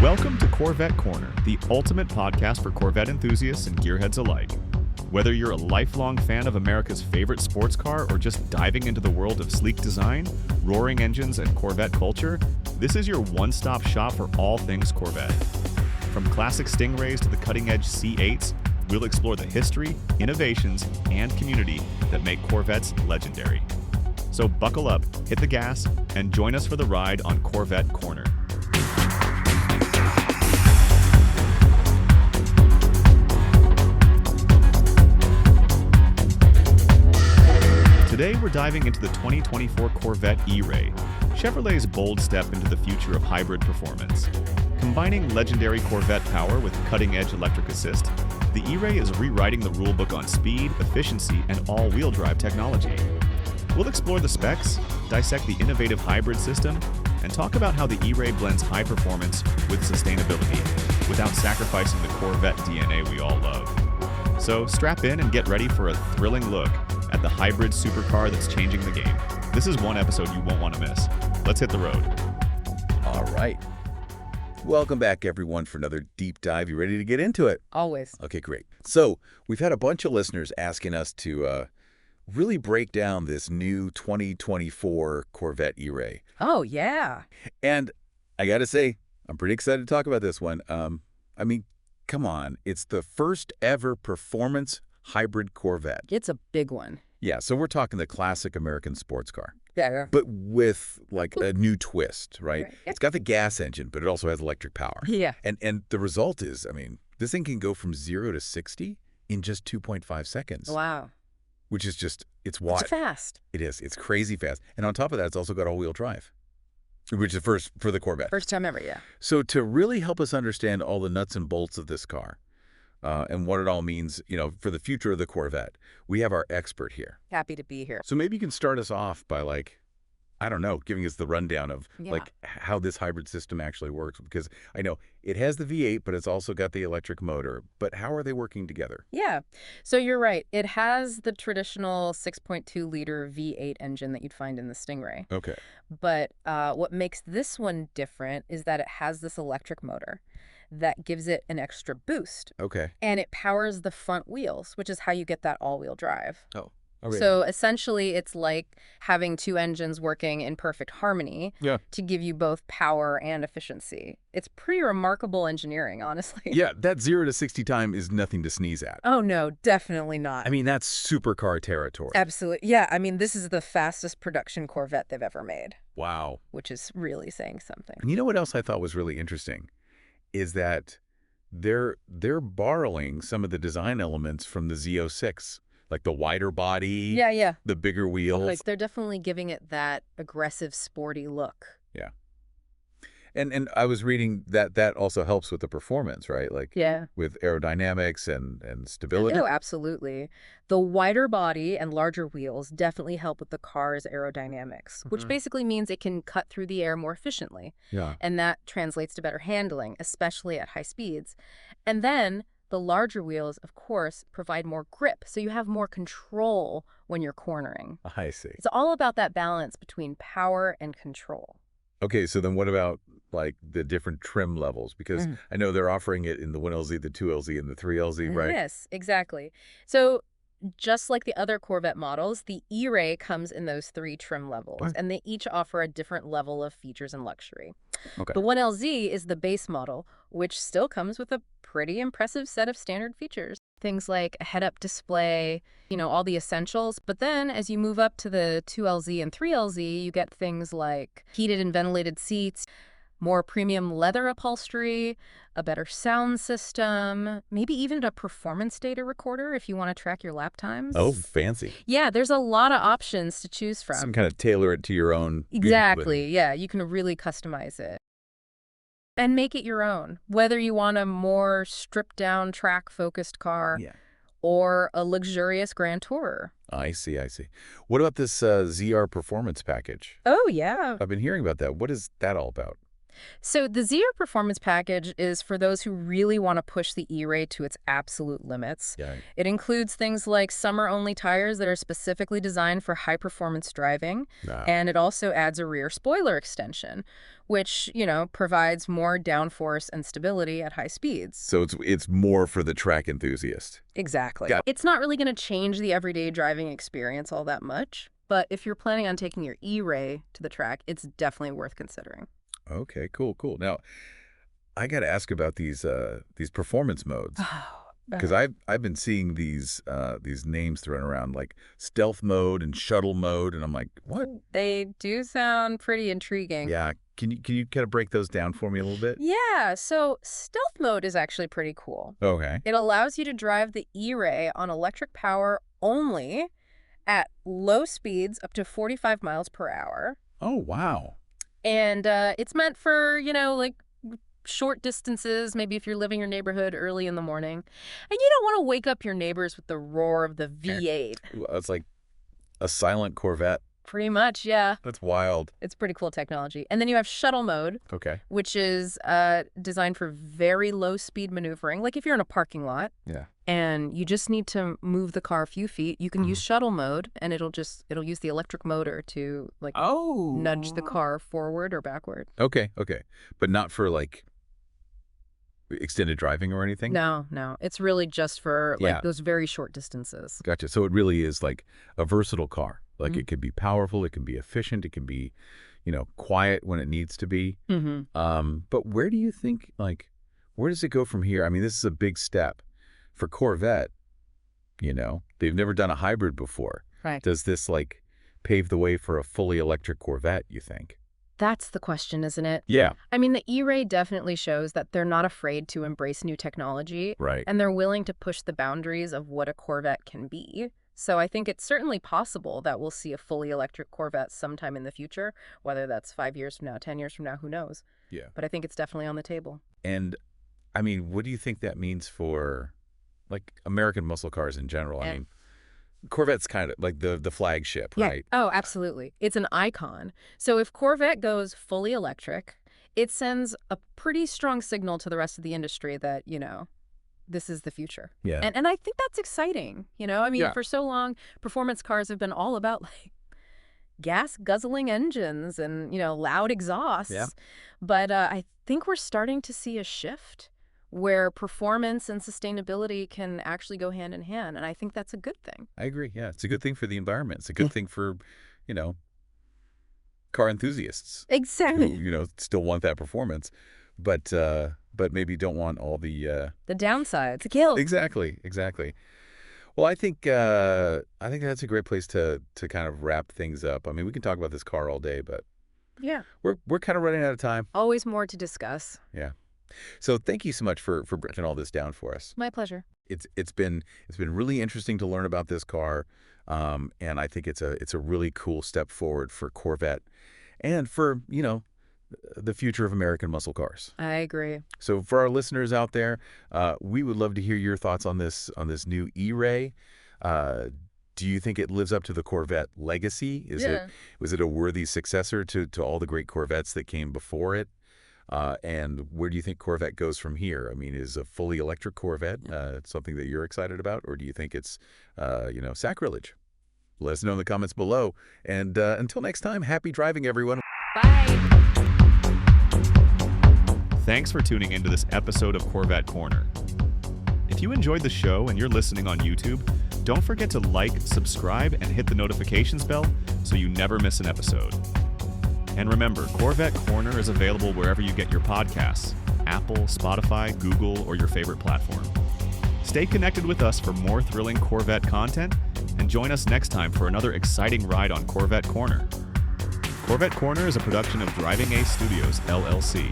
Welcome to Corvette Corner, the ultimate podcast for Corvette enthusiasts and gearheads alike. Whether you're a lifelong fan of America's favorite sports car or just diving into the world of sleek design, roaring engines, and Corvette culture, this is your one-stop shop for all things Corvette. From classic Stingrays to the cutting-edge C8s, we'll explore the history, innovations, and community that make Corvettes legendary. So buckle up, hit the gas, and join us for the ride on Corvette Corner. Today we're diving into the 2024 Corvette E-Ray, Chevrolet's bold step into the future of hybrid performance. Combining legendary Corvette power with cutting-edge electric assist, the E-Ray is rewriting the rulebook on speed, efficiency, and all-wheel drive technology. We'll explore the specs, dissect the innovative hybrid system, and talk about how the E-Ray blends high performance with sustainability without sacrificing the Corvette DNA we all love. So strap in and get ready for a thrilling look at the hybrid supercar that's changing the game. This is one episode you won't want to miss. Let's hit the road. All right. Welcome back, everyone, for another deep dive. You ready to get into it? Always. Okay, great. So we've had a bunch of listeners asking us to really break down this new 2024 Corvette E-Ray. Oh, yeah. And I got to say, I'm pretty excited to talk about this one. I mean, come on. It's the first ever performance hybrid Corvette. It's a big one. Yeah, so we're talking the classic American sports car. Yeah. But with like a new twist, right? It's got the gas engine, but it also has electric power. Yeah. And the result is, I mean, this thing can go from 0 to 60 in just 2.5 seconds. Wow. Which is just, it's wild. It's fast. It is. It's crazy fast. And on top of that, it's also got all-wheel drive, which is first for the Corvette. First time ever, yeah. So to really help us understand all the nuts and bolts of this car, and what it all means, you know, for the future of the Corvette, we have our expert here. Happy to be here. So maybe you can start us off by, like, I don't know, giving us the rundown of like how this hybrid system actually works, because I know it has the V8, but it's also got the electric motor. But how are they working together? Yeah. So you're right. It has the traditional 6.2-liter V8 engine that you'd find in the Stingray. Okay. But what makes this one different is that it has this electric motor that gives it an extra boost. Okay. And it powers the front wheels, which is how you get that all-wheel drive. Oh. Really? So essentially, it's like having two engines working in perfect harmony to give you both power and efficiency. It's pretty remarkable engineering, honestly. Yeah, that 0 to 60 time is nothing to sneeze at. Oh, no, definitely not. I mean, that's supercar territory. Absolutely. Yeah, I mean, this is the fastest production Corvette they've ever made. Wow. Which is really saying something. And you know what else I thought was really interesting? Is that they're borrowing some of the design elements from the Z06. Like the wider body, the bigger wheels. Like they're definitely giving it that aggressive, sporty look. Yeah. And I was reading that also helps with the performance, right? Like with aerodynamics and stability. Oh, absolutely. The wider body and larger wheels definitely help with the car's aerodynamics, which basically means it can cut through the air more efficiently. Yeah. And that translates to better handling, especially at high speeds. And then the larger wheels, of course, provide more grip, so you have more control when you're cornering. I see. It's all about that balance between power and control. Okay, so then what about like the different trim levels? Because I know they're offering it in the 1LZ, the 2LZ, and the 3LZ, right? Yes, exactly. So just like the other Corvette models, the E-Ray comes in those 3 trim levels, and they each offer a different level of features and luxury. Okay. The 1LZ is the base model, which still comes with a pretty impressive set of standard features. Things like a head-up display, you know, all the essentials. But then as you move up to the 2LZ and 3LZ, you get things like heated and ventilated seats, more premium leather upholstery, a better sound system, maybe even a performance data recorder if you want to track your lap times. Oh, fancy. Yeah, there's a lot of options to choose from. Some kind of tailor it to your own. Exactly, yeah, you can really customize it. And make it your own, whether you want a more stripped-down, track-focused car or a luxurious Grand Tourer. I see. What about this ZR Performance package? Oh, yeah. I've been hearing about that. What is that all about? So the Zero Performance Package is for those who really want to push the E-Ray to its absolute limits. Yeah. It includes things like summer-only tires that are specifically designed for high-performance driving, and it also adds a rear spoiler extension, which, provides more downforce and stability at high speeds. So it's more for the track enthusiast. Exactly. It's not really going to change the everyday driving experience all that much, but if you're planning on taking your E-Ray to the track, it's definitely worth considering. Okay, cool. Now, I got to ask about these performance modes, because I've been seeing these names thrown around like stealth mode and shuttle mode, and I'm like, what? They do sound pretty intriguing. Yeah, can you kind of break those down for me a little bit? Yeah, so stealth mode is actually pretty cool. Okay. It allows you to drive the E-Ray on electric power only at low speeds up to 45 miles per hour. Oh, wow. And it's meant for, like short distances, maybe if you're living in your neighborhood early in the morning. And you don't want to wake up your neighbors with the roar of the V8. It's like a silent Corvette. Pretty much, yeah. That's wild. It's pretty cool technology. And then you have shuttle mode, which is designed for very low-speed maneuvering. Like if you're in a parking lot and you just need to move the car a few feet, you can use shuttle mode, and it'll use the electric motor to nudge the car forward or backward. Okay. But not for like extended driving or anything? No. It's really just for those very short distances. Gotcha. So it really is like a versatile car. Like it can be powerful, it can be efficient, it can be, quiet when it needs to be. But where do you think, where does it go from here? I mean, this is a big step for Corvette. They've never done a hybrid before. Right. Does this pave the way for a fully electric Corvette, you think? That's the question, isn't it? Yeah. I mean, the E-Ray definitely shows that they're not afraid to embrace new technology. Right. And they're willing to push the boundaries of what a Corvette can be. So I think it's certainly possible that we'll see a fully electric Corvette sometime in the future, whether that's 5 years from now, 10 years from now, who knows? Yeah. But I think it's definitely on the table. And, I mean, what do you think that means for, American muscle cars in general? I mean, Corvette's kind of like the flagship, right? Oh, absolutely. It's an icon. So if Corvette goes fully electric, it sends a pretty strong signal to the rest of the industry that, this is the future. Yeah. And I think that's exciting. For so long, performance cars have been all about gas guzzling engines and, loud exhausts. Yeah. But I think we're starting to see a shift where performance and sustainability can actually go hand in hand. And I think that's a good thing. I agree. Yeah. It's a good thing for the environment. It's a good thing for, car enthusiasts. Exactly. Who, still want that performance. But maybe don't want all the downsides. The guilt. Exactly. Well, I think that's a great place to kind of wrap things up. I mean, we can talk about this car all day, but we're kind of running out of time. Always more to discuss. Yeah. So thank you so much for breaking all this down for us. My pleasure. It's been really interesting to learn about this car, and I think it's a really cool step forward for Corvette, and for the future of American muscle cars. I agree. So for our listeners out there, we would love to hear your thoughts on this new E-Ray. Do you think it lives up to the Corvette legacy? Was it a worthy successor to all the great Corvettes that came before it? And where do you think Corvette goes from here? I mean, is a fully electric Corvette something that you're excited about, or do you think it's sacrilege? Let us know in the comments below. And until next time, happy driving, everyone. Bye. Thanks for tuning into this episode of Corvette Corner. If you enjoyed the show and you're listening on YouTube, don't forget to like, subscribe, and hit the notifications bell so you never miss an episode. And remember, Corvette Corner is available wherever you get your podcasts: Apple, Spotify, Google, or your favorite platform. Stay connected with us for more thrilling Corvette content, and join us next time for another exciting ride on Corvette Corner. Corvette Corner is a production of Driving Ace Studios, LLC.